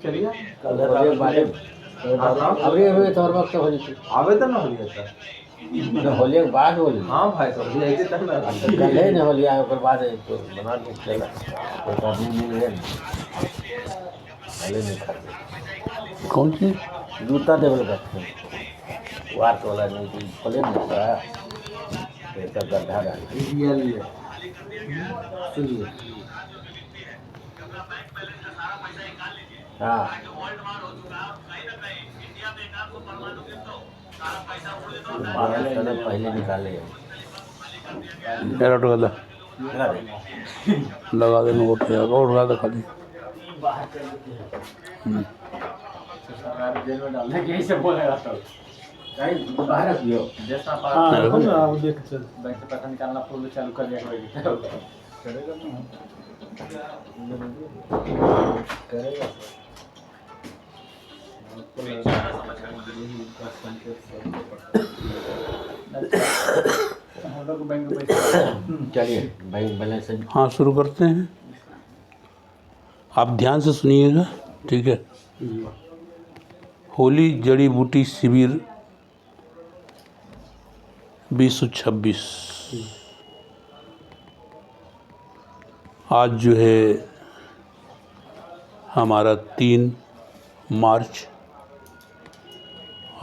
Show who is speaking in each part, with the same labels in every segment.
Speaker 1: चलिए
Speaker 2: अभी तोर वक्त होली
Speaker 1: आवेदन न होली है
Speaker 2: होली के बाद होली
Speaker 1: हाँ भाई तो होली है तब ना
Speaker 2: कल है ना होली आए ओकर बाद है तो बना के चला एक आदमी मिल गया पहले नहीं खाते
Speaker 3: कौन सी
Speaker 2: जूता देवल करते हैं वार तो वाला नहीं थी खोले नहीं था एक गड्ढा डाल
Speaker 1: रियल है सुनिए
Speaker 2: हाँ पहले निकाले
Speaker 3: मेरा उठा लगा देना वो उठा दे खाली
Speaker 2: जेल में डालने के से बोलेगा तो नहीं बाहर रखियो जैसा
Speaker 1: हाँ देख चल
Speaker 2: बैंक से पैसा निकालना पूरा चालू कर दिया करेगा करेगा चलिए बैंक बैलेंस
Speaker 3: हाँ शुरू करते हैं। आप ध्यान से सुनिएगा, ठीक है। होली जड़ी बूटी शिविर 2026 आज जो है हमारा 3 मार्च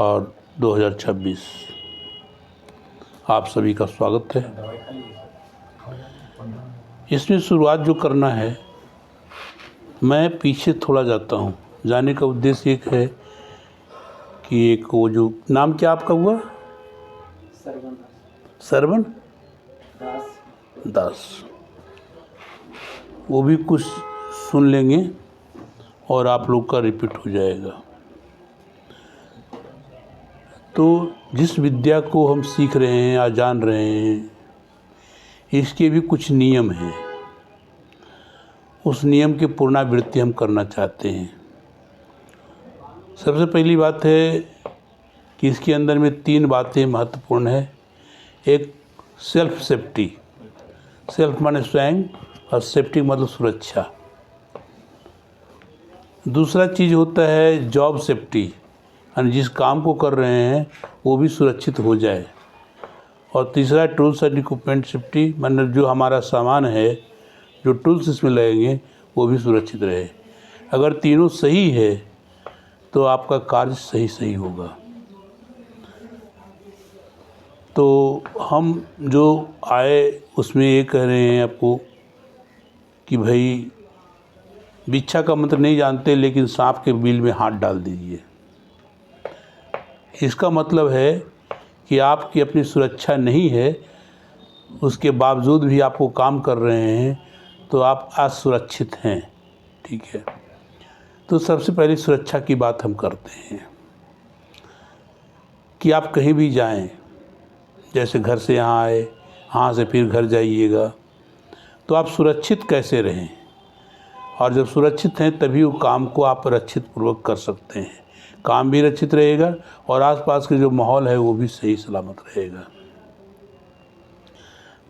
Speaker 3: और 2026 आप सभी का स्वागत है। इसमें शुरुआत जो करना है, मैं पीछे थोड़ा जाता हूँ। जाने का उद्देश्य एक है कि एक वो जो नाम क्या आपका हुआ, सरवण दास, वो भी कुछ सुन लेंगे और आप लोग का रिपीट हो जाएगा। तो जिस विद्या को हम सीख रहे हैं या जान रहे हैं, इसके भी कुछ नियम हैं। उस नियम की पुनरावृत्ति हम करना चाहते हैं। सबसे पहली बात है कि इसके अंदर में 3 बातें महत्वपूर्ण है। एक सेल्फ सेफ्टी, सेल्फ माने स्वयं, और सेफ्टी मतलब सुरक्षा। दूसरा चीज़ होता है जॉब सेफ्टी, यानी जिस काम को कर रहे हैं वो भी सुरक्षित हो जाए। और तीसरा टूल्स एंड इक्विपमेंट सेफ्टी, मतलब जो हमारा सामान है, जो टूल्स इसमें लगेंगे वो भी सुरक्षित रहे। अगर तीनों सही है तो आपका कार्य सही होगा। तो हम जो आए उसमें ये कह रहे हैं आपको कि भाई बिच्छा का मंत्र नहीं जानते लेकिन सांप के बिल में हाथ डाल दीजिए। इसका मतलब है कि आपकी अपनी सुरक्षा नहीं है, उसके बावजूद भी आपको काम कर रहे हैं तो आप असुरक्षित हैं, ठीक है। तो सबसे पहले सुरक्षा की बात हम करते हैं कि आप कहीं भी जाएं, जैसे घर से यहाँ आए, यहाँ से फिर घर जाइएगा, तो आप सुरक्षित कैसे रहें। और जब सुरक्षित हैं तभी वो काम को आप रक्षित पूर्वक कर सकते हैं। काम भी रक्षित रहेगा और आसपास के जो माहौल है वो भी सही सलामत रहेगा।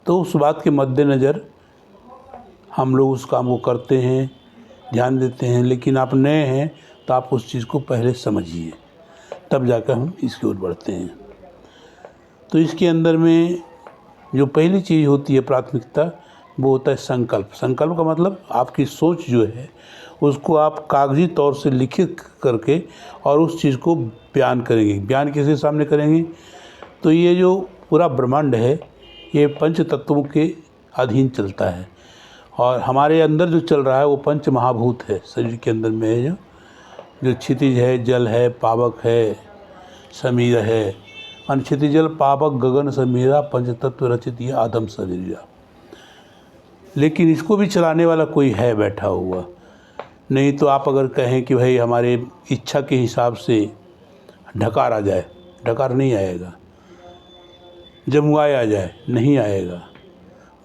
Speaker 3: तो उस बात के मद्देनज़र हम लोग उस काम को करते हैं, ध्यान देते हैं। लेकिन आप नए हैं तो आप उस चीज़ को पहले समझिए, तब जाकर हम इसकी ओर बढ़ते हैं। तो इसके अंदर में जो पहली चीज़ होती है प्राथमिकता, वो होता है संकल्प। संकल्प का मतलब आपकी सोच जो है उसको आप कागजी तौर से लिखित करके और उस चीज़ को बयान करेंगे। बयान किसके सामने करेंगे? तो ये जो पूरा ब्रह्मांड है ये पंच तत्वों के अधीन चलता है और हमारे अंदर जो चल रहा है वो पंच महाभूत है। शरीर के अंदर में है जो क्षितिज है, जल है, पावक है, समीर है। क्षितिज जल पावक गगन समीरा पंच तत्व रचित ये आदम शरीरा। लेकिन इसको भी चलाने वाला कोई है बैठा हुआ। नहीं तो आप अगर कहें कि भाई हमारे इच्छा के हिसाब से ढकार आ जाए, ढकार नहीं आएगा। जमुआए आ जाए, नहीं आएगा।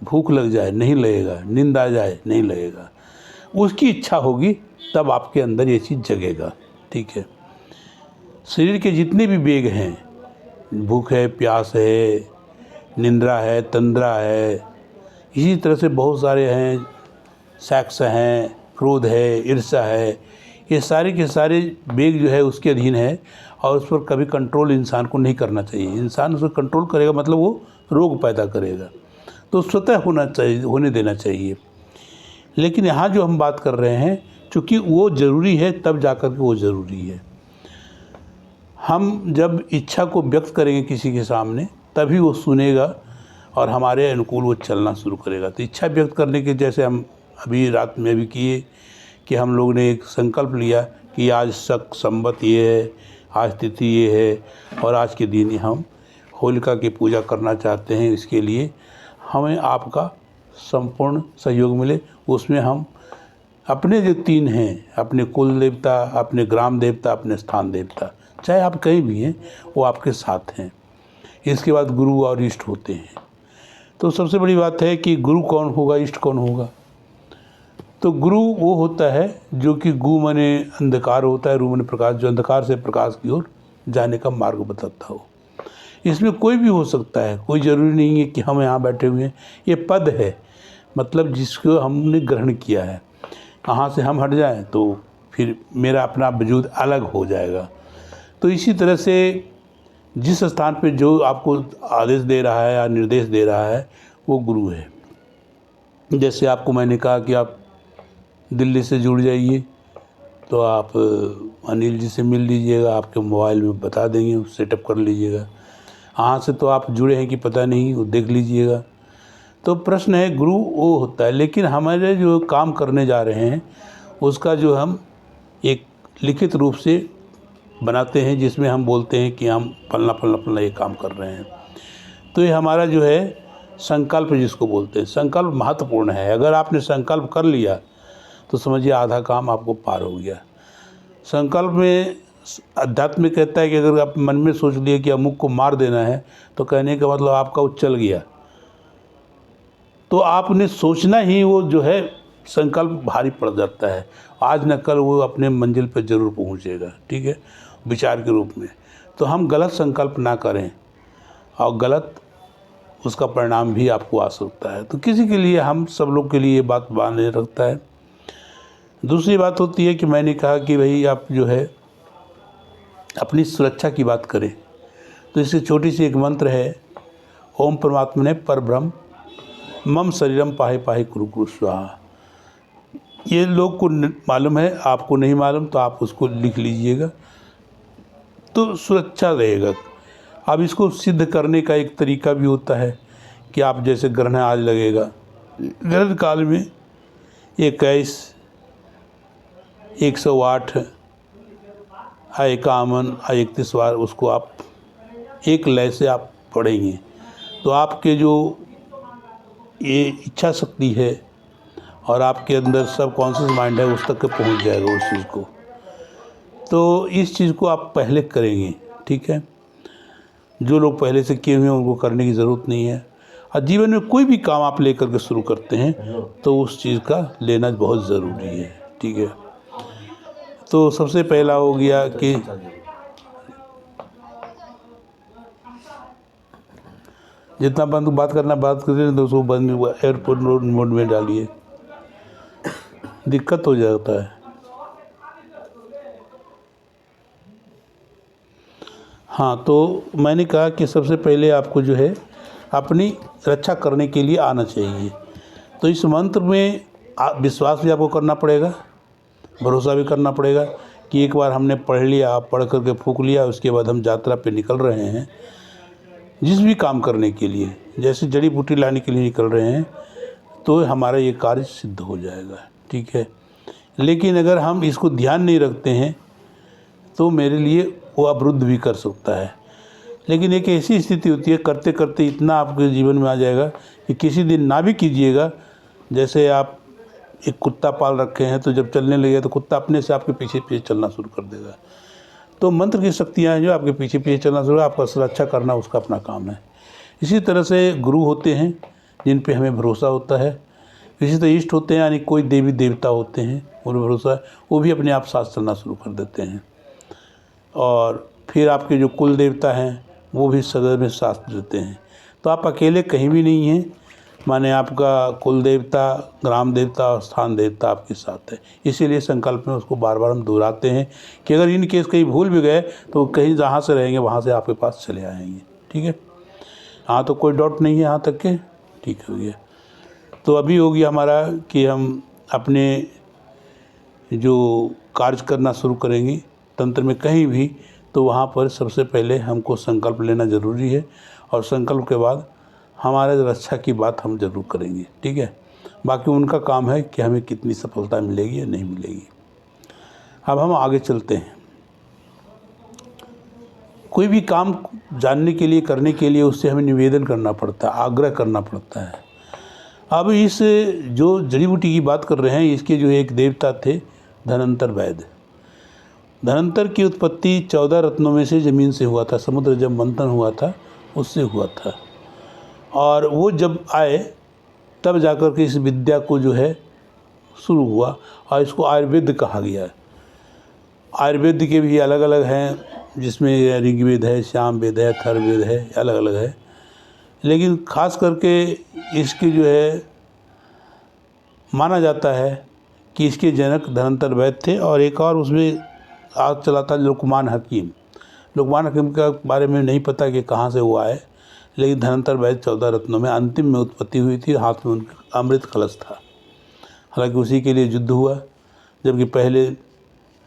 Speaker 3: भूख लग जाए, नहीं लगेगा। नींद आ जाए, नहीं लगेगा। उसकी इच्छा होगी तब आपके अंदर ये चीज़ जगेगा, ठीक है। शरीर के जितने भी वेग हैं, भूख है, प्यास है, निंद्रा है, तंद्रा है, इसी तरह से बहुत सारे हैं, सेक्स हैं, क्रोध है, ईर्ष्या है, ये सारे के सारे वेग जो है उसके अधीन है और उस पर कभी कंट्रोल इंसान को नहीं करना चाहिए। इंसान उस पर कंट्रोल करेगा मतलब वो रोग पैदा करेगा, तो स्वतः होने देना चाहिए। लेकिन यहाँ जो हम बात कर रहे हैं, चूँकि वो ज़रूरी है तब जाकर के वो ज़रूरी है। हम जब इच्छा को व्यक्त करेंगे किसी के सामने तभी वो सुनेगा और हमारे अनुकूल वो चलना शुरू करेगा। तो इच्छा व्यक्त करने के जैसे हम अभी रात में भी किए कि हम लोग ने एक संकल्प लिया कि आज शक संवत ये है, आज तिथि ये है और आज के दिन हम होलिका की पूजा करना चाहते हैं। इसके लिए हमें आपका संपूर्ण सहयोग मिले। उसमें हम अपने जो 3 हैं, अपने कुल देवता, अपने ग्राम देवता, अपने स्थान देवता, चाहे आप कहीं भी हैं, वो आपके साथ हैं। इसके बाद गुरु और इष्ट होते हैं। तो सबसे बड़ी बात है कि गुरु कौन होगा, इष्ट कौन होगा। तो गुरु वो होता है जो कि गु माने अंधकार होता है, रू माने प्रकाश, जो अंधकार से प्रकाश की ओर जाने का मार्ग बताता हो। इसमें कोई भी हो सकता है, कोई ज़रूरी नहीं है कि हम यहाँ बैठे हुए हैं। ये पद है, मतलब जिसको हमने ग्रहण किया है। यहाँ से हम हट जाएं तो फिर मेरा अपना वजूद अलग हो जाएगा। तो इसी तरह से जिस स्थान पे जो आपको आदेश दे रहा है या निर्देश दे रहा है वो गुरु है। जैसे आपको मैंने कहा कि आप दिल्ली से जुड़ जाइए, तो आप अनिल जी से मिल लीजिएगा, आपके मोबाइल में बता देंगे, सेटअप कर लीजिएगा। यहाँ से तो आप जुड़े हैं कि पता नहीं, वो देख लीजिएगा। तो प्रश्न है, गुरु वो होता है, लेकिन हमारे जो काम करने जा रहे हैं उसका जो हम एक लिखित रूप से बनाते हैं, जिसमें हम बोलते हैं कि हम फलना फलना फलना ये काम कर रहे हैं। तो ये हमारा जो है संकल्प जिसको बोलते हैं, संकल्प महत्वपूर्ण है। अगर आपने संकल्प कर लिया तो समझिए आधा काम आपको पार हो गया। संकल्प में अध्यात्म में कहता है कि अगर आप मन में सोच लिए कि अमुक को मार देना है, तो कहने का मतलब आपका वो चल गया। तो आपने सोचना ही वो जो है संकल्प भारी पड़ जाता है। आज न कल वो अपने मंजिल पर ज़रूर पहुंचेगा, ठीक है, विचार के रूप में। तो हम गलत संकल्प ना करें और गलत उसका परिणाम भी आपको आ सकता है। तो किसी के लिए, हम सब लोग के लिए ये बात मायने रखता है। दूसरी बात होती है कि मैंने कहा कि भाई आप जो है अपनी सुरक्षा की बात करें, तो इससे छोटी सी एक मंत्र है, ओम परमात्मने परब्रह्म मम शरीरम पाहि पाहि कुरु कुरु स्वाहा। ये लोग को मालूम है, आपको नहीं मालूम, तो आप उसको लिख लीजिएगा, तो सुरक्षा रहेगा। अब इसको सिद्ध करने का एक तरीका भी होता है कि आप जैसे ग्रहण आज लगेगा, ग्रहण काल में 21, 108, 51, 31 बार उसको आप एक लय से आप पढ़ेंगे, तो आपके जो ये इच्छा शक्ति है और आपके अंदर सब कॉन्शियस माइंड है उस तक के पहुंच जाएगा उस चीज़ को। तो इस चीज़ को आप पहले करेंगे, ठीक है। जो लोग पहले से किए हुए हैं उनको करने की ज़रूरत नहीं है। और जीवन में कोई भी काम आप लेकर के शुरू करते हैं तो उस चीज़ का लेना बहुत ज़रूरी है, ठीक है। तो सबसे पहला हो गया कि जितना बंद बात करना बात करें तो उसको बंद एयरपोर्ट मोड में डालिए, दिक्कत हो जाता है। हाँ, तो मैंने कहा कि सबसे पहले आपको जो है अपनी रक्षा करने के लिए आना चाहिए। तो इस मंत्र में विश्वास भी आपको करना पड़ेगा, भरोसा भी करना पड़ेगा कि एक बार हमने पढ़ लिया, आप पढ़ करके फूंक लिया, उसके बाद हम यात्रा पे निकल रहे हैं जिस भी काम करने के लिए, जैसे जड़ी बूटी लाने के लिए निकल रहे हैं, तो हमारा ये कार्य सिद्ध हो जाएगा, ठीक है। लेकिन अगर हम इसको ध्यान नहीं रखते हैं तो मेरे लिए वो अवरुद्ध भी कर सकता है। लेकिन एक ऐसी स्थिति होती है, करते करते इतना आपके जीवन में आ जाएगा कि किसी दिन ना भी कीजिएगा। जैसे आप एक कुत्ता पाल रखे हैं, तो जब चलने लगे तो कुत्ता अपने से आपके पीछे पीछे चलना शुरू कर देगा। तो मंत्र की शक्तियाँ हैं जो आपके पीछे पीछे चलना शुरू, आपका सुरक्षा करना उसका अपना काम है। इसी तरह से गुरु होते हैं जिन पे हमें भरोसा होता है। इसी तरह इष्ट होते हैं, यानी कोई देवी देवता होते हैं, उन्हें भरोसा है, वो भी अपने आप साथ चलना शुरू कर देते हैं। और फिर आपके जो कुल देवता हैं वो भी सदर में साथ देते हैं। तो आप अकेले कहीं भी नहीं हैं, माने आपका कुल देवता, ग्राम देवता और स्थान देवता आपके साथ है। इसीलिए संकल्प में उसको बार बार हम दोहराते हैं कि अगर इन केस कहीं भूल भी गए तो कहीं जहाँ से रहेंगे वहाँ से आपके पास चले आएंगे। ठीक है, हाँ तो कोई डाउट नहीं है यहाँ तक के? ठीक हो गया। तो अभी हो गया हमारा कि हम अपने जो कार्य करना शुरू करेंगे तंत्र में कहीं भी, तो वहाँ पर सबसे पहले हमको संकल्प लेना ज़रूरी है, और संकल्प के बाद हमारे रक्षा की बात हम ज़रूर करेंगे। ठीक है, बाकी उनका काम है कि हमें कितनी सफलता मिलेगी या नहीं मिलेगी। अब हम आगे चलते हैं। कोई भी काम जानने के लिए, करने के लिए उससे हमें निवेदन करना पड़ता है, आग्रह करना पड़ता है। अब इस जो जड़ी बूटी की बात कर रहे हैं, इसके जो एक देवता थे धनंतर वैद्य। धनंतर की उत्पत्ति 14 रत्नों में से ज़मीन से हुआ था। समुद्र जब मंथन हुआ था उससे हुआ था, और वो जब आए तब जाकर के इस विद्या को जो है शुरू हुआ, और इसको आयुर्वेद कहा गया है। आयुर्वेद के भी अलग अलग हैं, जिसमें ऋग्वेद है, सामवेद है, अथर्ववेद है, अलग अलग है। लेकिन ख़ास करके इसकी जो है माना जाता है कि इसके जनक धनंतर वैद्य थे, और एक और उसमें आग चला था लुकमान हकीम। लुकमान हकीम के बारे में नहीं पता कि कहाँ से हुआ है, लेकिन धनंतर वैद्य 14 रत्नों में अंतिम में उत्पत्ति हुई थी। हाथ में उनका अमृत कलश था। हालांकि उसी के लिए युद्ध हुआ, जबकि पहले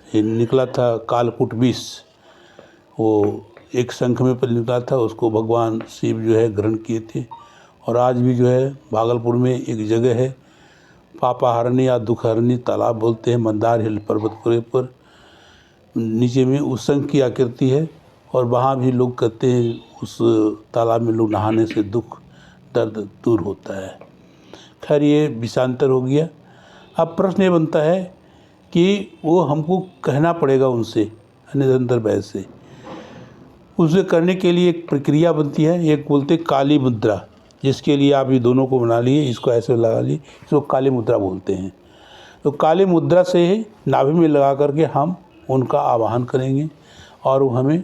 Speaker 3: निकला था कालकूट विष, वो एक शंख में निकला था, उसको भगवान शिव जो है ग्रहण किए थे। और आज भी जो है भागलपुर में एक जगह है, पापाहरणी या दुखहरणी तालाब बोलते हैं, मंदार हिल पर्वतपुरे पर नीचे में उस शंख की आकृति है, और वहाँ भी लोग कहते हैं उस तालाब में लोग नहाने से दुख दर्द दूर होता है। खैर ये विषांतर हो गया। अब प्रश्न ये बनता है कि वो हमको कहना पड़ेगा उनसे, धनंतर वैद्य से। उसे करने के लिए एक प्रक्रिया बनती है, एक बोलते काली मुद्रा, जिसके लिए आप ये दोनों को बना लिए, इसको ऐसे लगा लिए, इसको काली मुद्रा बोलते हैं। तो काली मुद्रा से नाभि में लगा करके हम उनका आवाहन करेंगे, और वो हमें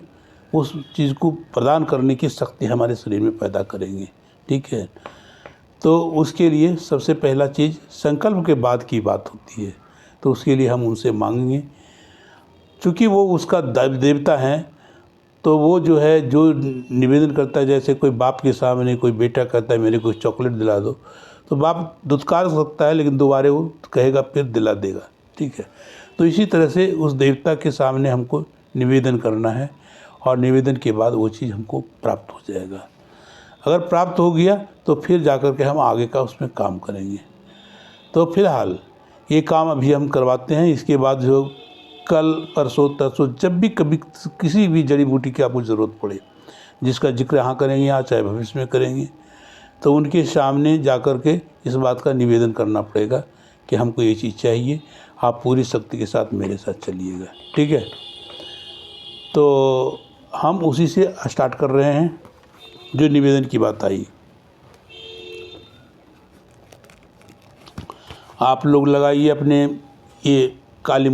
Speaker 3: उस चीज़ को प्रदान करने की शक्ति हमारे शरीर में पैदा करेंगे। ठीक है, तो उसके लिए सबसे पहला चीज़ संकल्प के बाद की बात होती है, तो उसके लिए हम उनसे मांगेंगे। चूँकि वो उसका देवता हैं, तो वो जो है जो निवेदन करता है, जैसे कोई बाप के सामने कोई बेटा कहता है मेरे को चॉकलेट दिला दो, तो बाप दुत्कार सकता है, लेकिन दोबारा वो कहेगा फिर दिला देगा। ठीक है, तो इसी तरह से उस देवता के सामने हमको निवेदन करना है, और निवेदन के बाद वो चीज़ हमको प्राप्त हो जाएगा। अगर प्राप्त हो गया तो फिर जाकर के हम आगे का उसमें काम करेंगे। तो फिलहाल ये काम अभी हम करवाते हैं। इसके बाद जो कल परसों तरसों जब भी कभी किसी भी जड़ी बूटी की आपको ज़रूरत पड़े, जिसका जिक्र यहाँ करेंगे या चाहे भविष्य में करेंगे, तो उनके सामने जाकर के इस बात का निवेदन करना पड़ेगा कि हमको ये चीज़ चाहिए, आप पूरी शक्ति के साथ मेरे साथ चलिएगा। ठीक है, तो हम उसी से स्टार्ट कर रहे हैं जो निवेदन की बात आई। आप लोग लगाइए अपने ये काली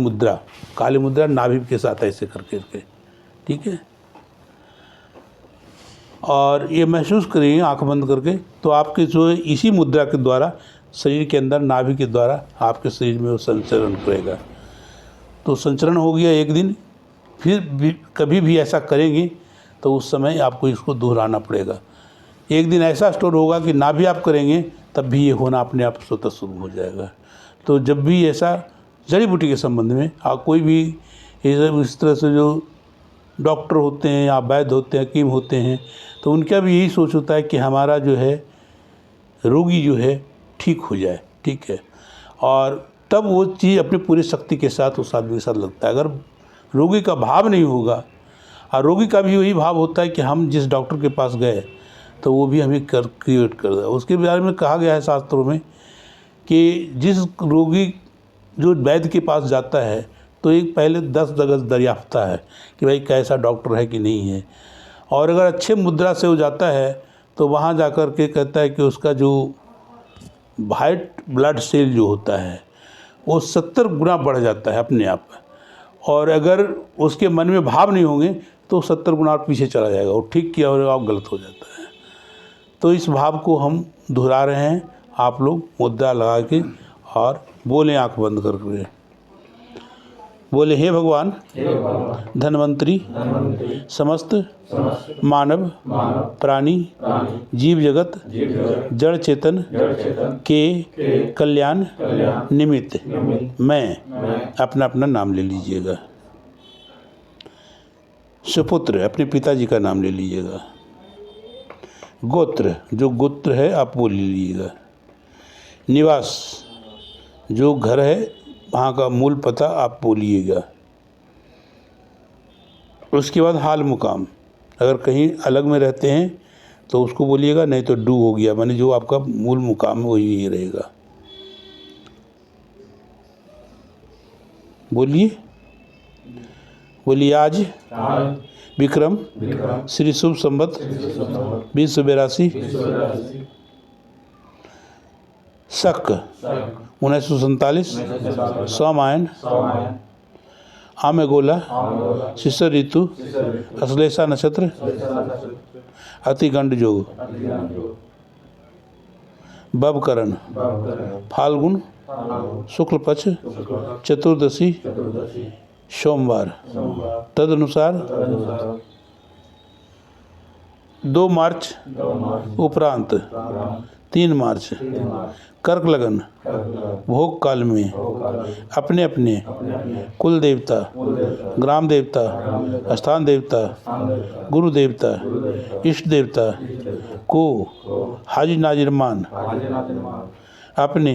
Speaker 3: मुद्रा नाभि के साथ ऐसे करके। ठीक है, और ये महसूस करिए आंख बंद करके, तो आपके जो इसी मुद्रा के द्वारा शरीर के अंदर नाभि के द्वारा आपके शरीर में वो संचरण करेगा। तो संचरण हो गया एक दिन, फिर भी कभी भी ऐसा करेंगे तो उस समय आपको इसको दोहराना पड़ेगा। एक दिन ऐसा स्टोर होगा कि ना भी आप करेंगे तब भी ये होना अपने आप स्वतः शुरू हो जाएगा। तो जब भी ऐसा जड़ी बूटी के संबंध में आप कोई भी इस तरह से जो डॉक्टर होते हैं या वैद्य होते हैं, हकीम होते हैं, तो उनका भी यही सोच होता है कि हमारा जो है रोगी जो है ठीक हो जाए। ठीक है, और तब वो चीज़ अपनी पूरी शक्ति के साथ उस आदमी के साथ लगता है। अगर रोगी का भाव नहीं होगा, और रोगी का भी वही भाव होता है कि हम जिस डॉक्टर के पास गए तो वो भी हमें क्रिएट कर दे। उसके बारे में कहा गया है शास्त्रों में कि जिस रोगी जो वैद्य के पास जाता है तो एक पहले 10 जगह दरियाफ्ता है कि भाई कैसा डॉक्टर है कि नहीं है, और अगर अच्छे मुद्रा से हो जाता है तो वहाँ जाकर के कहता है कि उसका जो वाइट ब्लड सेल जो होता है वो 70 गुना बढ़ जाता है अपने आप, और अगर उसके मन में भाव नहीं होंगे तो 70 गुना पीछे चला जाएगा, वो ठीक किया और आप गलत हो जाता है। तो इस भाव को हम दोहरा रहे हैं आप लोग मुद्रा लगा के और बोलें आंख बंद करके, बोले हे भगवान धन्वंतरी समस्त मानव प्राणी जीव जगत जड़ चेतन के कल्याण निमित्त मैं अपना अपना नाम ले लीजिएगा। सुपुत्र अपने पिताजी का नाम ले लीजिएगा। गोत्र जो गोत्र है आप वो ले लीजिएगा। निवास जो घर है वहाँ का मूल पता आप बोलिएगा। उसके बाद हाल मुकाम, अगर कहीं अलग में रहते हैं तो उसको बोलिएगा, नहीं तो डू हो गया, माने जो आपका मूल मुकाम है वही रहेगा। बोलिए आज विक्रम श्री शुभ संवत 2082 शक 1947 सोमायन आमेगोला शिशर ऋतु अश्लेषा नक्षत्र अतिगंड योग बबकरण फाल्गुन शुक्ल पक्ष चतुर्दशी सोमवार। तदनुसार 2 मार्च उपरांत 3 मार्च कर्क लगन भोग काल में अपने अपने कुल देवता, ग्राम देवता, स्थान देवता, गुरु देवता, इष्ट देवता को हाजिर नाजिर मान अपने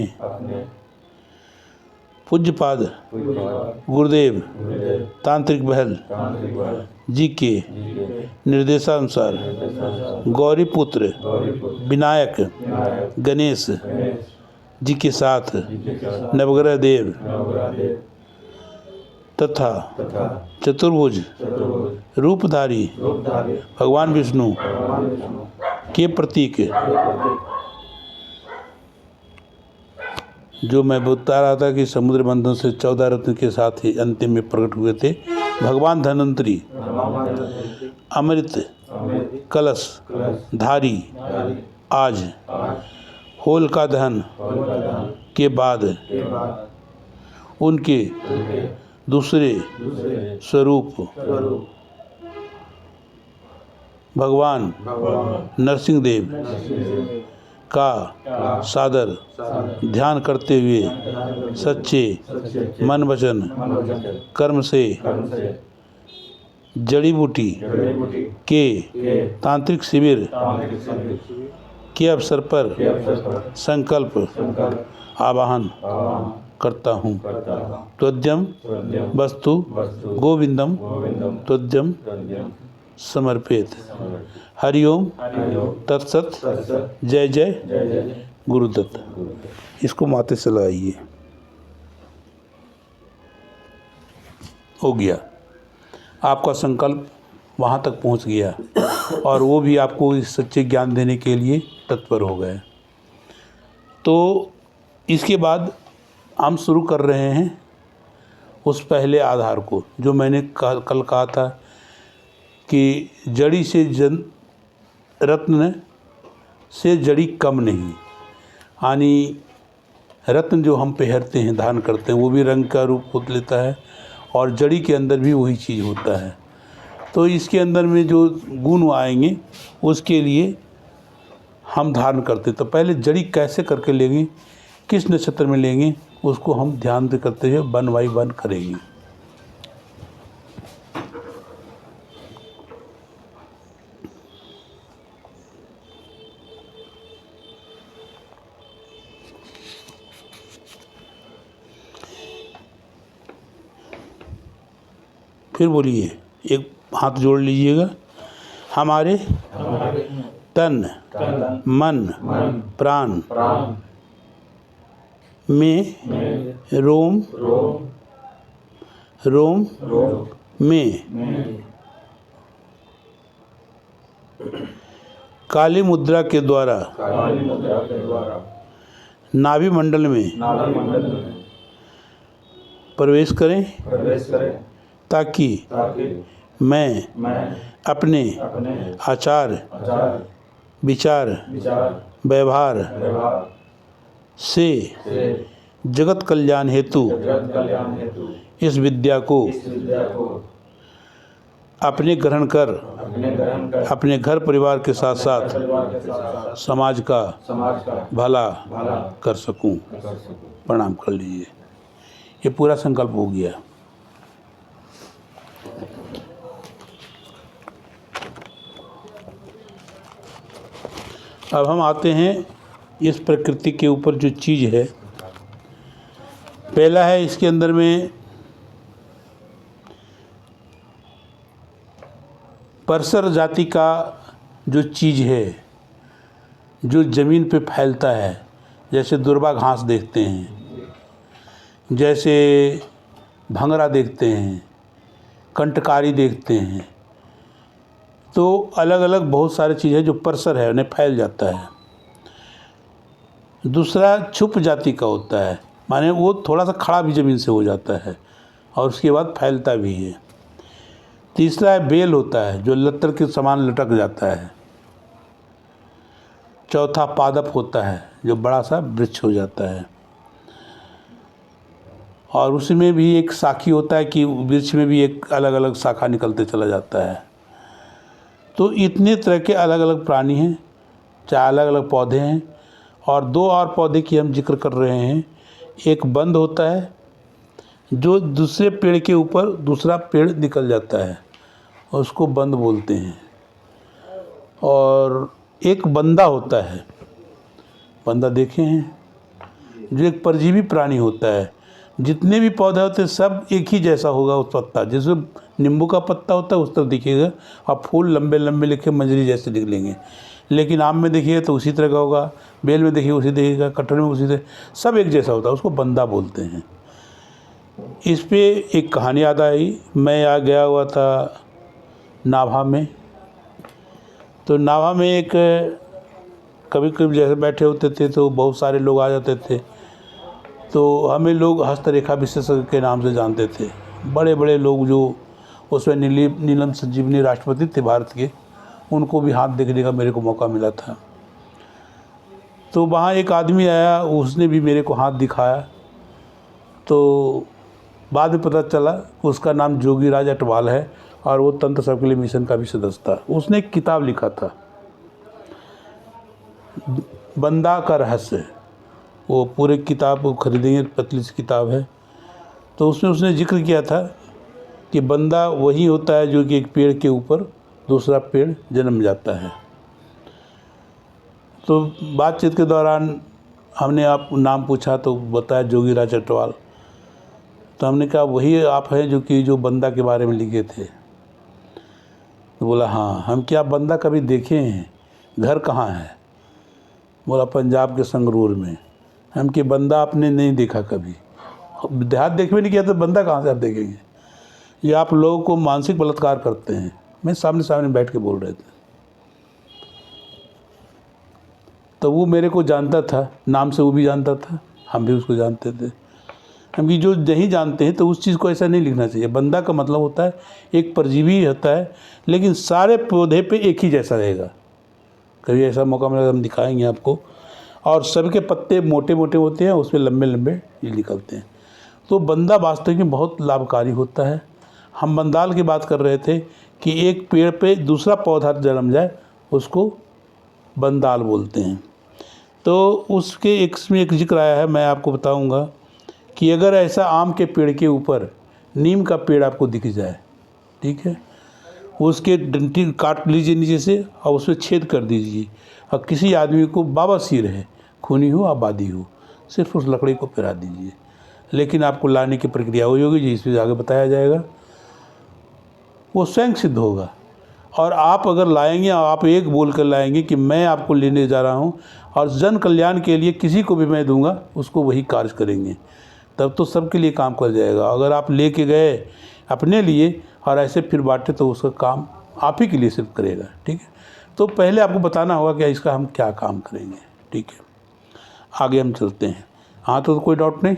Speaker 3: पूज्यपाद गुरुदेव तांत्रिक बहल जी के निर्देशानुसार गौरी पुत्र विनायक गणेश जी के साथ नवग्रह देव तथा चतुर्भुज रूपधारी भगवान विष्णु के प्रतीक जो मैं बता रहा था कि समुद्र मंथन से 14 रत्न के साथ ही अंतिम में प्रकट हुए थे, भगवान धन्वंतरी अमृत कलश धारी आज होलिका दहन के बाद उनके दूसरे स्वरूप भगवान नरसिंह देव का सादर ध्यान करते हुए सच्चे मन वचन कर्म से जड़ी बूटी के तांत्रिक शिविर के अवसर पर संकल्प आवाहन करता हूँ। त्वद्यम वस्तु गोविंदम त्वद्यम समर्पित। हरिओम तत्सत जय जय गुरुदत्त। इसको माथे से लगाइए। हो गया, आपका संकल्प वहाँ तक पहुँच गया और वो भी आपको इस सच्चे ज्ञान देने के लिए तत्पर हो गए। तो इसके बाद हम शुरू कर रहे हैं उस पहले आधार को जो मैंने कल कहा था कि जड़ी से रत्न से जड़ी कम नहीं, यानी रत्न जो हम पहनते हैं धारण करते हैं वो भी रंग का रूप होता लेता है और जड़ी के अंदर भी वही चीज़ होता है। तो इसके अंदर में जो गुण आएंगे उसके लिए हम धारण करते। तो पहले जड़ी कैसे करके लेंगे, किस नक्षत्र में लेंगे, उसको हम ध्यान से करते हुए 1 बाय 1 करेंगे। फिर बोलिए, एक हाथ जोड़ लीजिएगा। हमारे तन मन प्राण में रोम में काली मुद्रा के द्वारा नाभि मंडल में प्रवेश करें ताकि मैं अपने आचार विचार व्यवहार से जगत कल्याण हेतु इस विद्या को अपने ग्रहण कर अपने घर परिवार के साथ साथ समाज का भला कर सकूं। प्रणाम कर लीजिए। ये पूरा संकल्प हो गया। अब हम आते हैं इस प्रकृति के ऊपर जो चीज़ है। पहला है इसके अंदर में परसर जाति का जो चीज़ है, जो ज़मीन पे फैलता है, जैसे दुर्बा घास देखते हैं, जैसे भंगरा देखते हैं, कंटकारी देखते हैं, तो अलग अलग बहुत सारी चीज़ें जो परसर है उन्हें फैल जाता है। दूसरा छुप जाति का होता है, माने वो थोड़ा सा खड़ा भी ज़मीन से हो जाता है और उसके बाद फैलता भी है। तीसरा है बेल होता है, जो लत्तर के समान लटक जाता है। चौथा पादप होता है, जो बड़ा सा वृक्ष हो जाता है। और उसमें भी एक साखी होता है कि वृक्ष में भी एक अलग अलग शाखा निकलते चला जाता है। तो इतने तरह के अलग अलग प्राणी हैं, चाहे अलग अलग पौधे हैं। और दो और पौधे की हम जिक्र कर रहे हैं। एक बंद होता है, जो दूसरे पेड़ के ऊपर दूसरा पेड़ निकल जाता है, उसको बंद बोलते हैं। और एक बंदा होता है, बंदा देखे हैं, जो एक परजीवी प्राणी होता है। जितने भी पौधे होते हैं सब एक ही जैसा होगा उस पत्ता, जैसे नींबू का पत्ता होता है उस तरह दिखेगा, और फूल लंबे लंबे लिखे मंजरी जैसे निकलेंगे। लेकिन आम में देखिए तो उसी तरह का होगा, बेल में देखिए उसी दिखेगा, कटहल में उसी तरह, सब एक जैसा होता है, उसको बंदा बोलते हैं। इस पे एक कहानी याद आई। मैं आ गया हुआ था नाभा में। तो नाभा में एक कभी कभी जैसे बैठे होते थे तो बहुत सारे लोग आ जाते थे। तो हमें लोग हस्तरेखा विशेषज्ञ के नाम से जानते थे। बड़े बड़े लोग जो उसमें नीलम संजीवनी राष्ट्रपति थे भारत के, उनको भी हाथ देखने का मेरे को मौका मिला था। तो वहाँ एक आदमी आया, उसने भी मेरे को हाथ दिखाया। तो बाद में पता चला उसका नाम जोगीराज अटवाल है और वो तंत्र सर्कुलर मिशन का भी सदस्य था। उसने एक किताब लिखा था, बंदा का रहस्य। वो पूरे किताब को खरीदेंगे, पतली सी किताब है। तो उसमें उसने जिक्र किया था कि बंदा वही होता है जो कि एक पेड़ के ऊपर दूसरा पेड़ जन्म जाता है। तो बातचीत के दौरान हमने आप नाम पूछा तो बताया जोगीराज अटवाल। तो हमने कहा वही आप हैं जो बंदा के बारे में लिखे थे। तो बोला हाँ। हम क्या बंदा कभी देखे हैं? घर कहाँ है? बोला पंजाब के संगरूर में। हम कि बंदा आपने नहीं देखा कभी? देहात देखने नहीं किया तो बंदा कहाँ से आप देखेंगे? ये आप लोगों को मानसिक बलात्कार करते हैं। मैं सामने सामने बैठ के बोल रहे थे। तो वो मेरे को जानता था, नाम से वो भी जानता था, हम भी उसको जानते थे। हम कि जो नहीं जानते हैं तो उस चीज़ को ऐसा नहीं लिखना चाहिए। बंदा का मतलब होता है एक परजीवी होता है, लेकिन सारे पौधे पे एक ही जैसा रहेगा। कभी ऐसा मौका मिला हम दिखाएंगे आपको। और सबके पत्ते मोटे मोटे होते हैं, उसमें लंबे लंबे ये निकलते हैं। तो बंदा वास्तव में बहुत लाभकारी होता है। हम बंदाल की बात कर रहे थे कि एक पेड़ पे दूसरा पौधा जन्म जाए, उसको बंदाल बोलते हैं। तो उसके इसमें एक जिक्र आया है, मैं आपको बताऊंगा कि अगर ऐसा आम के पेड़ के ऊपर नीम का पेड़ आपको दिख जाए, ठीक है, उसके डंठी काट लीजिए नीचे से और उसमें छेद कर दीजिए। और किसी आदमी को बवासीर है, खूनी हो आबादी हो, सिर्फ उस लकड़ी को पिरा दीजिए। लेकिन आपको लाने की प्रक्रिया वही होगी जिसमें आगे बताया जाएगा, वो स्वयं सिद्ध होगा। और आप अगर लाएंगे, आप एक बोल कर लाएंगे कि मैं आपको लेने जा रहा हूँ और जन कल्याण के लिए किसी को भी मैं दूंगा, उसको वही कार्य करेंगे, तब तो सबके लिए काम कर जाएगा। अगर आप लेके गए अपने लिए और ऐसे फिर बांटे तो उसका काम आप ही के लिए सिर्फ करेगा, ठीक है। तो पहले आपको बताना होगा कि इसका हम क्या काम करेंगे, ठीक है। आगे हम चलते हैं। हाँ, तो कोई डाउट नहीं?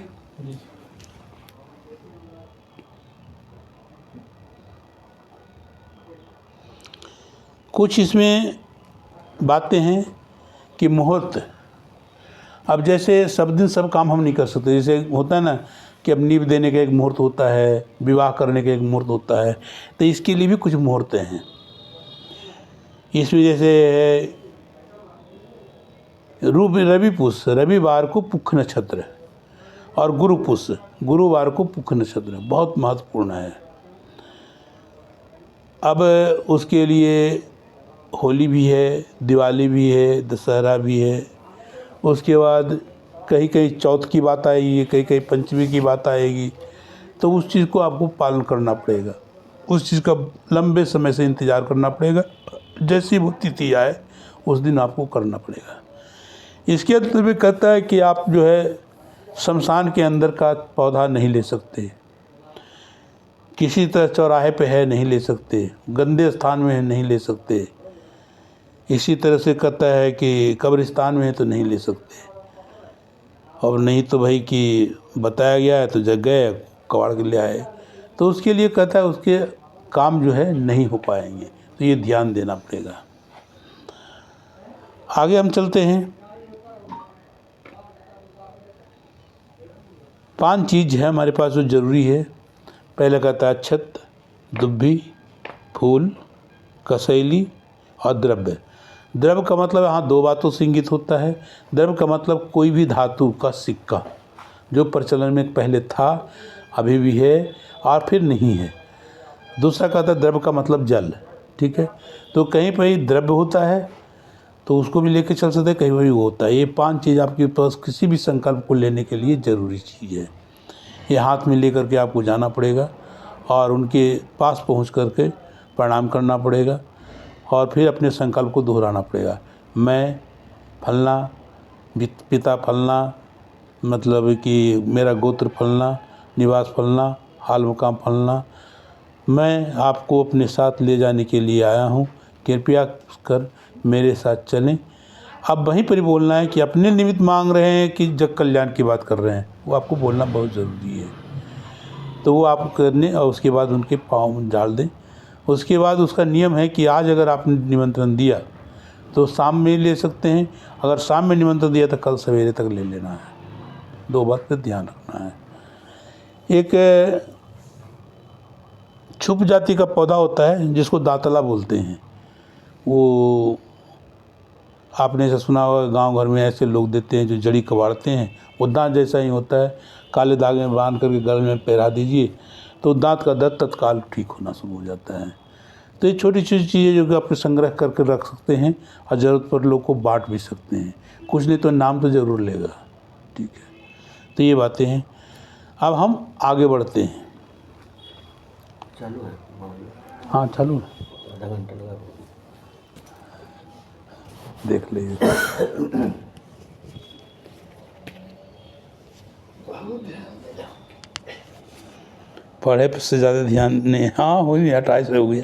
Speaker 3: कुछ इसमें बातें हैं कि मुहूर्त, अब जैसे सब दिन सब काम हम नहीं कर सकते, जैसे होता है ना कि अब नींव देने का एक मुहूर्त होता है, विवाह करने का एक मुहूर्त होता है, तो इसके लिए भी कुछ मुहूर्त हैं। इसमें जैसे रविपुष, रविवार को पुख नक्षत्र, और गुरुपुष, गुरुवार को पुख नक्षत्र बहुत महत्वपूर्ण है। अब उसके लिए होली भी है, दिवाली भी है, दशहरा भी है, उसके बाद कहीं कहीं चौथ की बात आएगी, कहीं कहीं पंचमी की बात आएगी, तो उस चीज़ को आपको पालन करना पड़ेगा, उस चीज़ का लंबे समय से इंतज़ार करना पड़ेगा। जैसी वो तिथि आए उस दिन आपको करना पड़ेगा। इसके अंदर भी कहता है कि आप जो है शमशान के अंदर का पौधा नहीं ले सकते, किसी तरह चौराहे पे है नहीं ले सकते, गंदे स्थान में है नहीं ले सकते। इसी तरह से कहता है कि कब्रिस्तान में है तो नहीं ले सकते, और नहीं तो भाई कि बताया गया है तो जग गए कबाड़ के ले आए, तो उसके लिए कहता है उसके काम जो है नहीं हो पाएंगे, तो ये ध्यान देना पड़ेगा। आगे हम चलते हैं। 5 चीज़ है हमारे पास जो ज़रूरी है। पहले कहता है अक्षत, दुब्बी, फूल, कसैली और द्रव्य। द्रव्य का मतलब यहाँ 2 बातों से इंगित होता है। द्रव्य का मतलब कोई भी धातु का सिक्का जो प्रचलन में पहले था, अभी भी है और फिर नहीं है। दूसरा कहता है द्रव्य का मतलब जल, ठीक है। तो कहीं पर ही द्रव्य होता है तो उसको भी लेके चल सकते हैं, कहीं पर भी वो होता है। ये 5 चीज़ आपके पास किसी भी संकल्प को लेने के लिए ज़रूरी चीज़ है। ये हाथ में लेकर के आपको जाना पड़ेगा और उनके पास पहुंच करके प्रणाम करना पड़ेगा और फिर अपने संकल्प को दोहराना पड़ेगा। मैं फलना, पिता फलना, मतलब कि मेरा गोत्र फलना, निवास फलना, हाल मुकाम फलना, मैं आपको अपने साथ ले जाने के लिए आया हूँ, कृपया कर मेरे साथ चलें। अब वहीं पर ही बोलना है कि अपने निमित्त मांग रहे हैं कि जग कल्याण की बात कर रहे हैं, वो आपको बोलना बहुत ज़रूरी है। तो वो आप करने और उसके बाद उनके पाँव में डाल दें। उसके बाद उसका नियम है कि आज अगर आपने निमंत्रण दिया तो शाम में ले सकते हैं, अगर शाम में निमंत्रण दिया तो कल सवेरे तक ले लेना है। 2 बात पर ध्यान रखना है। एक छुप जाति का पौधा होता है जिसको दांतला बोलते हैं। वो आपने ऐसा सुना होगा, गांव घर में ऐसे लोग देते हैं जो जड़ी कबाड़ते हैं, वो दांत जैसा ही होता है, काले धागे में बांध करके गले में पहरा दीजिए तो दांत का दर्द तत्काल ठीक होना शुरू हो जाता है। तो ये छोटी छोटी चीज़ें जो कि आप संग्रह करके रख सकते हैं और ज़रूरत पर लोग को बांट भी सकते हैं। कुछ नहीं तो नाम तो ज़रूर लेगा, ठीक है। तो ये बातें हैं। अब हम आगे बढ़ते हैं।
Speaker 2: चालू है?
Speaker 3: हाँ चालू है,
Speaker 2: आधा घंटा लगा।
Speaker 3: देख लीजिए। पढ़े से ज़्यादा ध्यान नहीं। हाँ हो गया, 28 हो गया।